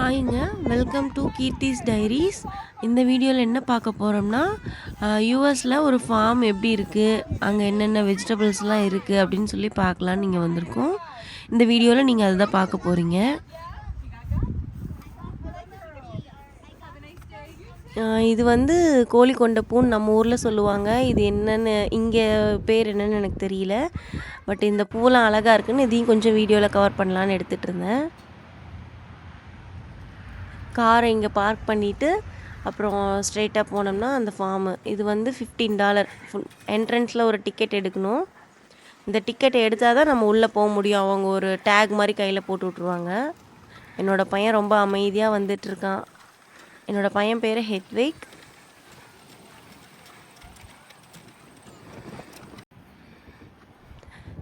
ஹாய்ங்க. Welcome to Keerthi's diaries. இந்த வீடியோவில் என்ன பார்க்க போகிறோம்னா, யூஎஸில் ஒரு ஃபார்ம் எப்படி இருக்குது, அங்கே என்னென்ன வெஜிடபிள்ஸ்லாம் இருக்குது அப்படின்னு சொல்லி பார்க்கலான்னு நீங்கள் வந்திருக்கோம். இந்த வீடியோவில் நீங்கள் அதுதான் பார்க்க போகிறீங்க. இது வந்து கோழிக்கொண்ட பூன்னு நம்ம ஊரில் சொல்லுவாங்க. இது என்னென்னு இங்கே பேர் என்னன்னு எனக்கு தெரியல. பட் இந்த பூலாம் அழகாக இருக்குன்னு இதையும் கொஞ்சம் வீடியோவில் கவர் பண்ணலான்னு எடுத்துகிட்டு இருந்தேன். காரை இங்கே பார்க் பண்ணிவிட்டு அப்புறம் ஸ்ட்ரெயிட்டாக போனோம்னா அந்த ஃபார்மு. இது வந்து $15 என்ட்ரன்ஸில் ஒரு டிக்கெட் எடுக்கணும். இந்த டிக்கெட்டை எடுத்தால் தான் நம்ம உள்ளே போக முடியும். அவங்க ஒரு டேக் மாதிரி கையில் போட்டு விட்ருவாங்க. என்னோடய பையன் ரொம்ப அமைதியாக வந்துட்டுருக்கான். என்னோடய பையன் பேர் ஹெட்விக்.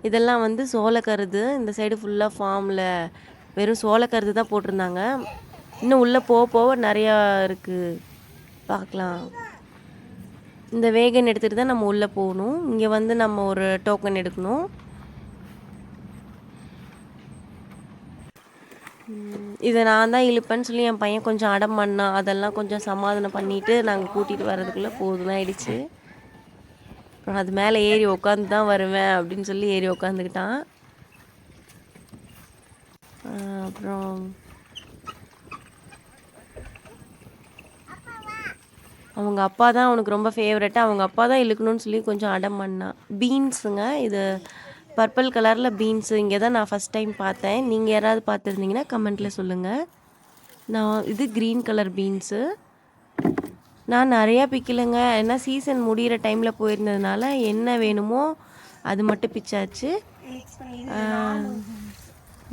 இதெல்லாம் வந்து சோளக்கருது. இந்த சைடு ஃபுல்லாக ஃபார்மில் வெறும் சோளக்கருது தான் போட்டிருந்தாங்க. இன்னும் உள்ளே போக போக நிறையா இருக்குது, பார்க்கலாம். இந்த வேகன் எடுத்துகிட்டு தான் நம்ம உள்ளே போகணும். இங்கே வந்து நம்ம ஒரு டோக்கன் எடுக்கணும். இதை நான் தான் இழுப்பேன்னு சொல்லி என் பையன் கொஞ்சம் அடம் பண்ணான். அதெல்லாம் கொஞ்சம் சமாதானம் பண்ணிவிட்டு நாங்கள் கூட்டிகிட்டு வர்றதுக்குள்ளே போதும் ஆயிடுச்சு. அப்புறம் அது மேலே ஏறி உட்காந்து தான் வருவேன் அப்படின்னு சொல்லி ஏறி உட்காந்துக்கிட்டான். அப்புறம் அவங்க அப்பா தான் அவனுக்கு ரொம்ப ஃபேவரெட்டாக, அவங்க அப்பா தான் இழுக்கணும்னு சொல்லி கொஞ்சம் அடம் பண்ணான். பீன்ஸுங்க, இது பர்பிள் கலரில் பீன்ஸு. இங்கே தான் நான் ஃபஸ்ட் டைம் பார்த்தேன். நீங்கள் யாராவது பார்த்துருந்தீங்கன்னா கமெண்ட்டில் சொல்லுங்கள். இது க்ரீன் கலர் பீன்ஸு. நான் நிறையா பிக்கலைங்க, ஏன்னா சீசன் முடிகிற டைமில் போயிருந்ததுனால என்ன வேணுமோ அது மட்டும் பிச்சாச்சு.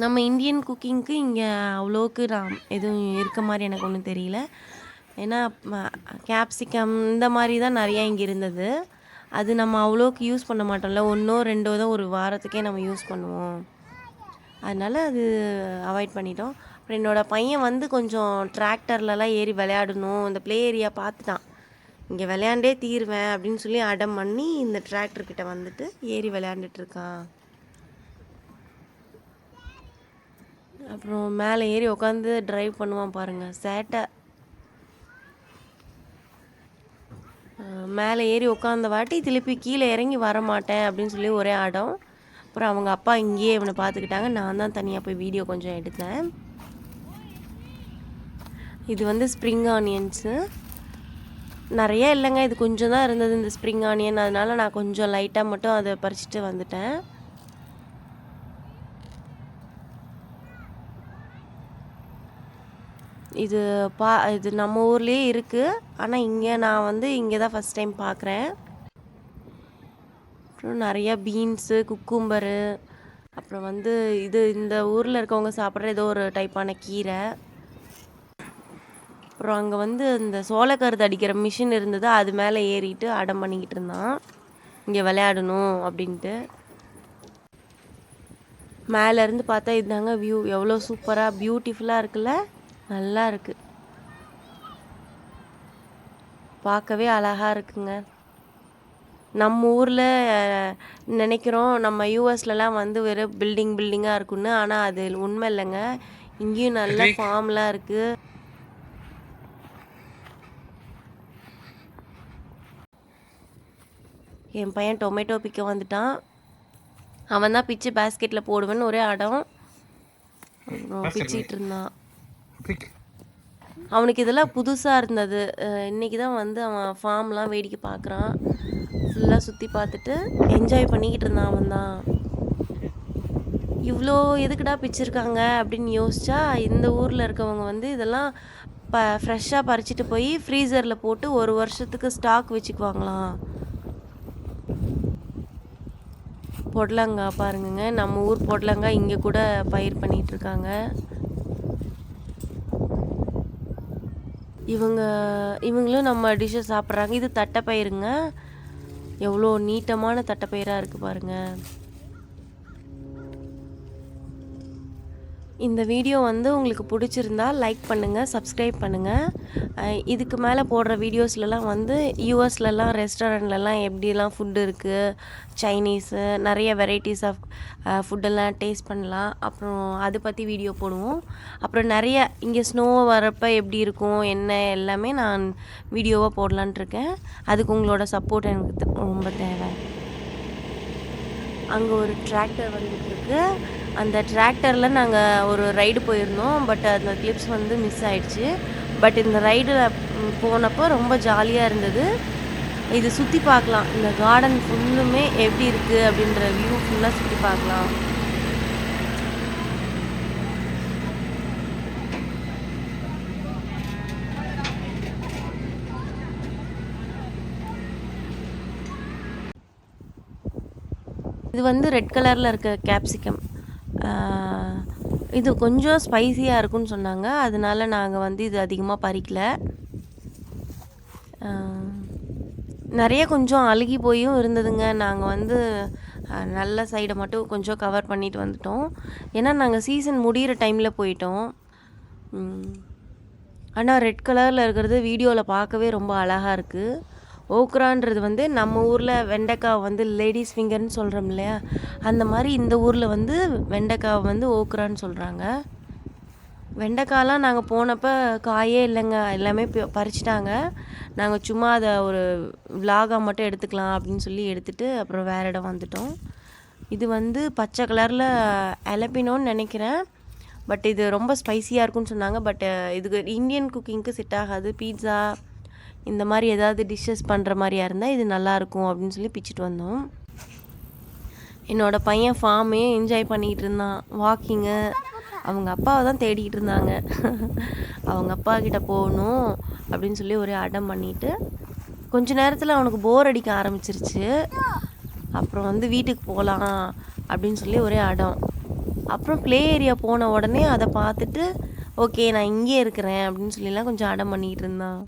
நம்ம இந்தியன் குக்கிங்க்கு இங்கே அவ்வளோக்கு எதுவும் இருக்க மாதிரி எனக்கு ஒன்றும் தெரியல. ஏன்னா கேப்சிகம் இந்த மாதிரி தான் நிறையா இங்கே இருந்தது. அது நம்ம அவ்வளோக்கு யூஸ் பண்ண மாட்டோம்ல, 1ஓ 2ஓ தான் ஒரு வாரத்துக்கே நம்ம யூஸ் பண்ணுவோம். அதனால் அது அவாய்ட் பண்ணிட்டோம். அப்புறம் என்னோடய பையன் வந்து கொஞ்சம் டிராக்டர்லலாம் ஏறி விளையாடணும், இந்த ப்ளே ஏரியா பார்த்துட்டான். இங்கே விளையாண்டே தீருவேன் அப்படின்னு சொல்லி அடம் பண்ணி இந்த டிராக்டர்கிட்ட வந்துட்டு ஏறி விளையாண்டுட்ருக்கான். அப்புறம் மேலே ஏறி உட்காந்து ட்ரைவ் பண்ணுவான் பாருங்கள், சேட்டை. மேலே ஏறி உட்காந்த வாட்டி திருப்பி கீழே இறங்கி வர மாட்டேன் அப்படின்னு சொல்லி ஒரே ஆடம். அப்புறம் அவங்க அப்பா இங்கேயே இவனை பார்த்துக்கிட்டாங்க. நான் தான் தனியாக போய் வீடியோ கொஞ்சம் எடுத்தேன். இது வந்து ஸ்ப்ரிங் ஆனியன்ஸு. நிறைய இல்லைங்க, இது கொஞ்சம் தான் இருந்தது இந்த ஸ்ப்ரிங் ஆனியன். அதனால் நான் கொஞ்சம் லைட்டாக மட்டும் அதை பறிச்சுட்டு வந்துட்டேன். இது நம்ம ஊர்லேயே இருக்குது, ஆனால் இங்கே நான் வந்து இங்கே தான் ஃபஸ்ட் டைம் பார்க்குறேன். அப்புறம் நிறையா பீன்ஸு, குக்கும்பரு, அப்புறம் வந்து இந்த ஊரில் இருக்கவங்க சாப்பிட்ற ஏதோ ஒரு டைப்பான கீரை. அப்புறம் அங்கே வந்து இந்த சோளக்கருது அடிக்கிற மிஷின் இருந்தது, அது மேலே ஏறிட்டு அடம் பண்ணிக்கிட்டு இருந்தான் இங்கே விளையாடணும் அப்படின்ட்டு. மேலேருந்து பார்த்தா இதுதாங்க வியூ. எவ்வளோ சூப்பராக பியூட்டிஃபுல்லாக இருக்குல்ல, நல்லா இருக்குது, பார்க்கவே அழகாக இருக்குங்க. நம்ம ஊரில் நினைக்கிறோம் நம்ம யூஎஸ்லலாம் வந்து வெறும் பில்டிங்காக இருக்குன்னு, ஆனால் அது உண்மை இல்லைங்க. இங்கேயும் நல்ல ஃபார்ம்லாம் இருக்குது. என் பையன் டொமேட்டோ பிக்க வந்துட்டான். அவன் தான் பிச்சு பேஸ்கெட்டில் போடுவேன்னு ஒரே அடம். பிச்சிட்டு இருந்தான். அவனுக்கு இதெல்லாம் புதுசாக இருந்தது. இன்றைக்கி தான் வந்து அவன் ஃபார்ம்லாம் வேடிக்கை பார்க்குறான். ஃபுல்லாக சுற்றி பார்த்துட்டு என்ஜாய் பண்ணிக்கிட்டு இருந்தான். அவன் தான் இவ்வளோ எதுக்குடா பிச்சிருக்காங்க அப்படின்னு யோசிச்சா, இந்த ஊரில் இருக்கவங்க வந்து இதெல்லாம் ஃப்ரெஷ்ஷாக பறிச்சிட்டு போய் ஃப்ரீசரில் போட்டு 1 வருஷத்துக்கு ஸ்டாக் வச்சுக்குவாங்களாம். பொடலங்காய் பாருங்க, நம்ம ஊர் பொடலங்காய் இங்கே கூட பயிர் பண்ணிகிட்ருக்காங்க. இவங்களும் நம்ம டிஷ்ஷை சாப்பிட்றாங்க. இது தட்டைப்பயிருங்க, எவ்வளோ நீட்டமான தட்டைப்பயிராக இருக்குது பாருங்கள். இந்த வீடியோ வந்து உங்களுக்கு பிடிச்சிருந்தா லைக் பண்ணுங்கள், சப்ஸ்கிரைப் பண்ணுங்கள். இதுக்கு மேலே போடுற வீடியோஸ்லலாம் வந்து யூஎஸ்லலாம் ரெஸ்டாரண்ட்லலாம் எப்படிலாம் ஃபுட்டு இருக்குது, சைனீஸு நிறைய வெரைட்டிஸ் ஆஃப் ஃபுட்டெல்லாம் டேஸ்ட் பண்ணலாம். அப்புறம் அதை பற்றி வீடியோ போடுவோம். அப்புறம் நிறைய இங்கே ஸ்னோ வரப்போ எப்படி இருக்கும் என்ன எல்லாமே நான் வீடியோவாக போடலான்ட்டு இருக்கேன். அதுக்கு உங்களோட சப்போர்ட் எனக்கு ரொம்ப தேவை. அங்கே ஒரு டிராக்டர் வந்துட்டுருக்கு. அந்த டிராக்டரில் நாங்கள் ஒரு ரைடு போயிருந்தோம். பட் அந்த கிளிப்ஸ் வந்து மிஸ் ஆயிடுச்சு. பட் இந்த ரைடில் போனப்போ ரொம்ப ஜாலியாக இருந்தது. இது சுற்றி பார்க்கலாம். இந்த கார்டன் ஃபுல்லுமே எப்படி இருக்குது அப்படின்ற வியூ ஃபுல்லாக சுற்றி பார்க்கலாம். இது வந்து ரெட் கலரில் இருக்க கேப்சிகம். இது கொஞ்சம் ஸ்பைசியாக இருக்குன்னு சொன்னாங்க. அதனால நாங்கள் வந்து இது அதிகமாக பறிக்கல. நிறைய கொஞ்சம் அழுகி போயும் இருந்ததுங்க. நாங்கள் வந்து நல்ல சைடை மட்டும் கொஞ்சம் கவர் பண்ணிட்டு வந்துட்டோம். ஏன்னா நாங்கள் சீசன் முடிகிற டைமில் போயிட்டோம். ஆனால் ரெட் கலரில் இருக்கிறது வீடியோவில் பார்க்கவே ரொம்ப அழகாக இருக்குது. ஓக்ரான்றது வந்து நம்ம ஊரில் வெண்டைக்காய் வந்து லேடிஸ் ஃபிங்கர்னு சொல்கிறோம் இல்லையா, அந்த மாதிரி இந்த ஊரில் வந்து வெண்டைக்காய் வந்து ஓக்ரான்னு சொல்கிறாங்க. வெண்டைக்காயெலாம் நாங்கள் போனப்போ காயே இல்லைங்க, எல்லாமே பறிச்சிட்டாங்க. நாங்கள் சும்மா அதை ஒரு விலாகாக மட்டும் எடுத்துக்கலாம் அப்படின்னு சொல்லி எடுத்துகிட்டு அப்புறம் வேறு இடம் வந்துட்டோம். இது வந்து பச்சை கலரில் அலப்பினோன்னு நினைக்கிறேன். பட் இது ரொம்ப ஸ்பைசியாக இருக்குன்னு சொன்னாங்க. பட் இதுக்கு இந்தியன் குக்கிங்க்கு செட் ஆகாது. பீட்சா இந்த மாதிரி ஏதாவது டிஷ்ஷஸ் பண்ணுற மாதிரியா இருந்தால் இது நல்லாயிருக்கும் அப்படின்னு சொல்லி பிச்சுட்டு வந்தோம். என்னோடய பையன் ஃபார்மே என்ஜாய் பண்ணிக்கிட்டு இருந்தான். வாக்கிங்கு அவங்க அப்பாவை தான் தேடிக்கிட்டு இருந்தாங்க. அவங்க அப்பா கிட்ட போகணும் அப்படின்னு சொல்லி ஒரே அடம் பண்ணிவிட்டு கொஞ்ச நேரத்தில் அவனுக்கு போர் அடிக்க ஆரம்பிச்சிருச்சு. அப்புறம் வந்து வீட்டுக்கு போகலாம் அப்படின்னு சொல்லி ஒரே அடம். அப்புறம் ப்ளே ஏரியா போன உடனே அதை பார்த்துட்டு ஓகே நான் இங்கே இருக்கிறேன் அப்படின்னு சொல்லிலாம் கொஞ்சம் அடம் பண்ணிக்கிட்டு இருந்தான்.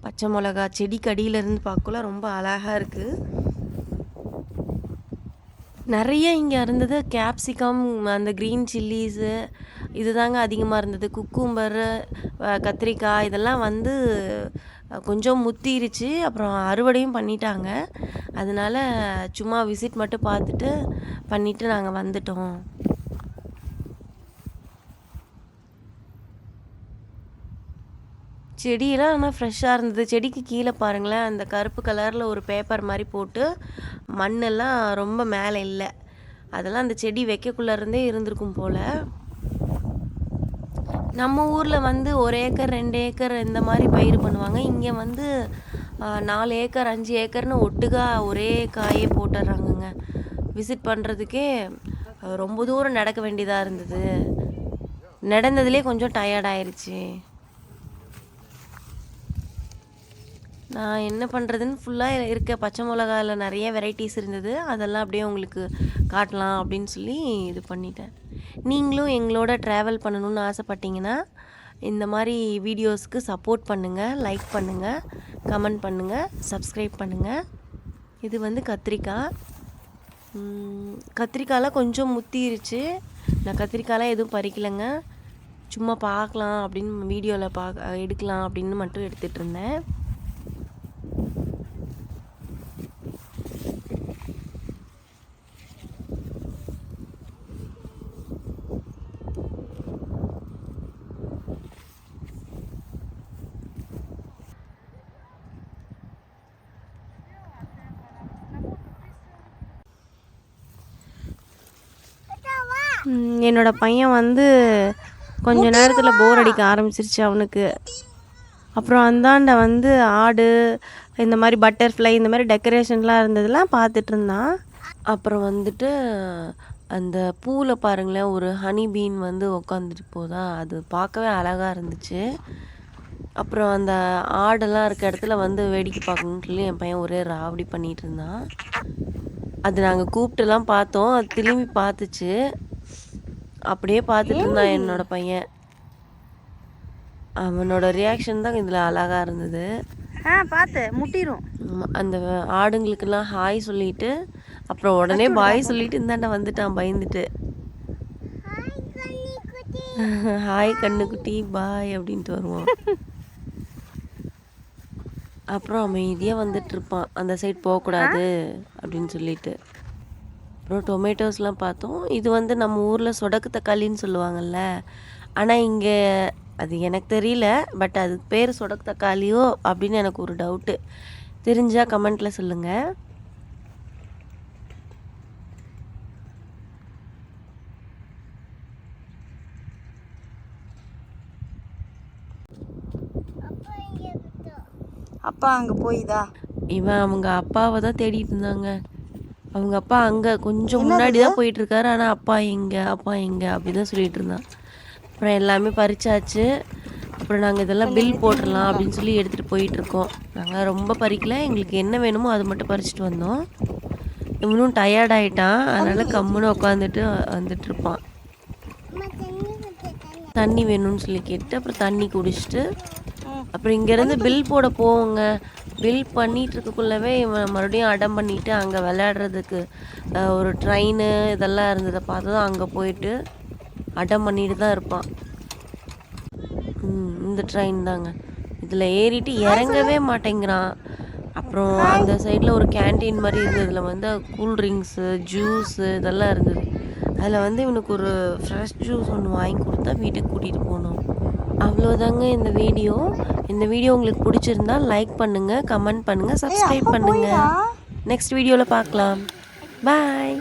பச்சை மிளகா செடிக்கு அடியிலேருந்து பார்க்கல ரொம்ப அழகாக இருக்குது. நிறைய இங்கே இருந்தது கேப்சிகம், அந்த க்ரீன் சில்லிஸு இது தாங்க அதிகமாக இருந்தது. குக்கும்பரு, கத்திரிக்காய் இதெல்லாம் வந்து கொஞ்சம் முத்திருச்சு. அப்புறம் அறுவடையும் பண்ணிட்டாங்க. அதனால சும்மா விசிட் மட்டும் பார்த்துட்டு பண்ணிவிட்டு நாங்கள் வந்துட்டோம். செடியெல்லாம் ஆனால் ஃப்ரெஷ்ஷாக இருந்தது. செடிக்கு கீழே பாருங்களேன், அந்த கருப்பு கலரில் ஒரு பேப்பர் மாதிரி போட்டு மண்ணெல்லாம் ரொம்ப மேலே இல்லை. அதெல்லாம் அந்த செடி வைக்கக்குள்ளே இருந்தே இருந்திருக்கும் போல். நம்ம ஊரில் வந்து 1 ஏக்கர் 2 ஏக்கர் இந்த மாதிரி பயிர் பண்ணுவாங்க. இங்கே வந்து 4 ஏக்கர் 5 ஏக்கர்னு ஒட்டுக்கா ஒரே காயே போட்டுடுறாங்கங்க. விசிட் பண்ணுறதுக்கே ரொம்ப தூரம் நடக்க வேண்டியதாக இருந்தது. நடந்ததுலேயே கொஞ்சம் டயர்ட் ஆயிடுச்சு. நான் என்ன பண்ணுறதுன்னு ஃபுல்லாக இருக்க பச்சை மிளகாயில் நிறைய வெரைட்டிஸ் இருந்தது. அதெல்லாம் அப்படியே உங்களுக்கு காட்டலாம் அப்படின்னு சொல்லி இது பண்ணிட்டேன். நீங்களும் எங்களோட ட்ராவல் பண்ணணுன்னு ஆசைப்பட்டீங்கன்னா இந்த மாதிரி வீடியோஸ்க்கு சப்போர்ட் பண்ணுங்கள், லைக் பண்ணுங்கள், கமெண்ட் பண்ணுங்கள், சப்ஸ்கிரைப் பண்ணுங்கள். இது வந்து கத்திரிக்காய். கத்திரிக்காயெலாம் கொஞ்சம் முத்திருச்சு. நான் கத்திரிக்காயெலாம் எதுவும் பறிக்கலைங்க. சும்மா பார்க்கலாம் அப்படின்னு வீடியோவில் எடுக்கலாம் அப்படின்னு மட்டும் எடுத்துகிட்டு இருந்தேன். என்னோடய பையன் வந்து கொஞ்ச நேரத்தில் போர் அடிக்க ஆரம்பிச்சிருச்சு அவனுக்கு. அப்புறம் அந்தாண்ட வந்து ஆடு இந்த மாதிரி பட்டர்ஃப்ளை இந்த மாதிரி டெக்கரேஷன்லாம் இருந்ததெல்லாம் பார்த்துட்டு இருந்தான். அப்புறம் வந்துட்டு அந்த பூவில் பாருங்களேன், ஒரு ஹனி பீன் வந்து உட்காந்துட்டு போதா, அது பார்க்கவே அழகாக இருந்துச்சு. அப்புறம் அந்த ஆடெல்லாம் இருக்க இடத்துல வந்து வேடிக்கை பார்க்கணுன்னு சொல்லி என் பையன் ஒரே ராவடி பண்ணிகிட்டு இருந்தான். அது நாங்கள் கூப்பிட்டுலாம் பார்த்தோம், அது திரும்பி பார்த்துச்சு. அப்படியே பார்த்துட்டு இருந்தான் என்னோட பையன். அவனோட ரியாக்ஷன் தான் இதில் அழகாக இருந்தது. பார்த்து முட்டிரும். அந்த ஆடுங்களுக்கெல்லாம் ஹாய் சொல்லிட்டு அப்புறம் உடனே பாய் சொல்லிட்டு இந்தாண்ட வந்துட்டான் பயந்துட்டு. ஹாய் கண்ணுக்குட்டி பாய் அப்படின்ட்டு வருவான். அப்புறம் அமைதியாக வந்துட்டுருப்பான், அந்த சைட் போகக்கூடாது அப்படின்னு சொல்லிட்டு. அப்புறம் டொமேட்டோஸ்லாம் பார்த்தோம். இது வந்து நம்ம ஊரில் சொடக்கு தக்காளின்னு சொல்லுவாங்கள்ல, ஆனால் இங்கே அது எனக்கு தெரியல. பட் அதுக்கு பேர் சொடக்கு தக்காளியோ அப்படின்னு எனக்கு ஒரு டவுட்டு. தெரிஞ்சால் கமெண்ட்டில் சொல்லுங்கள். அப்பா அங்கே போய்தா இவன் அவங்க அப்பாவை தான் தேடிட்டு இருந்தாங்க. அவங்க அப்பா அங்கே கொஞ்சம் முன்னாடி தான் போயிட்டுருக்காரு. ஆனால் அப்பா எங்கே அப்பா எங்கே அப்படி தான் சொல்லிட்டு இருந்தான். அப்புறம் எல்லாமே பறிச்சாச்சு. அப்புறம் நாங்கள் இதெல்லாம் பில் போட்டுடலாம் அப்படின்னு சொல்லி எடுத்துகிட்டு போயிட்டுருக்கோம். நாங்கள் ரொம்ப பறிக்கல, எங்களுக்கு என்ன வேணுமோ அது மட்டும் பறிச்சுட்டு வந்தோம். இவனும் டயர்ட் ஆகிட்டான், அதனால் கம்முன்னு உட்காந்துட்டு வந்துட்டுருப்பான். தண்ணி வேணும்னு சொல்லி கேட்டு அப்புறம் தண்ணி குடிச்சிட்டு அப்புறம் இங்கேருந்து பில் போட போவோங்க. பில் பண்ணிகிட்டு இருக்கக்குள்ளவே இவன் மறுபடியும் அடம் பண்ணிவிட்டு அங்கே விளையாடுறதுக்கு ஒரு ட்ரெயின் இதெல்லாம் இருந்ததை பார்த்து தான் அங்கே போயிட்டு அடம் பண்ணிட்டு தான் இருப்பான். இந்த ட்ரெயின் தாங்க, இதில் ஏறிட்டு இறங்கவே மாட்டேங்கிறான். அப்புறம் அந்த சைடில் ஒரு கேன்டீன் மாதிரி இருந்ததில் வந்து கூல்ட்ரிங்க்ஸு ஜூஸு இதெல்லாம் இருந்தது. அதில் வந்து இவனுக்கு ஒரு ஃப்ரெஷ் ஜூஸ் ஒன்று வாங்கி கொடுத்தா வீட்டுக்கு கூட்டிகிட்டு போகணும். அவ்வளோதாங்க இந்த வீடியோ. இந்த வீடியோ உங்களுக்கு பிடிச்சிருந்தா லைக் பண்ணுங்கள், கமெண்ட் பண்ணுங்கள், சப்ஸ்கிரைப் பண்ணுங்கள். நெக்ஸ்ட் வீடியோவில் பார்க்கலாம். பாய்.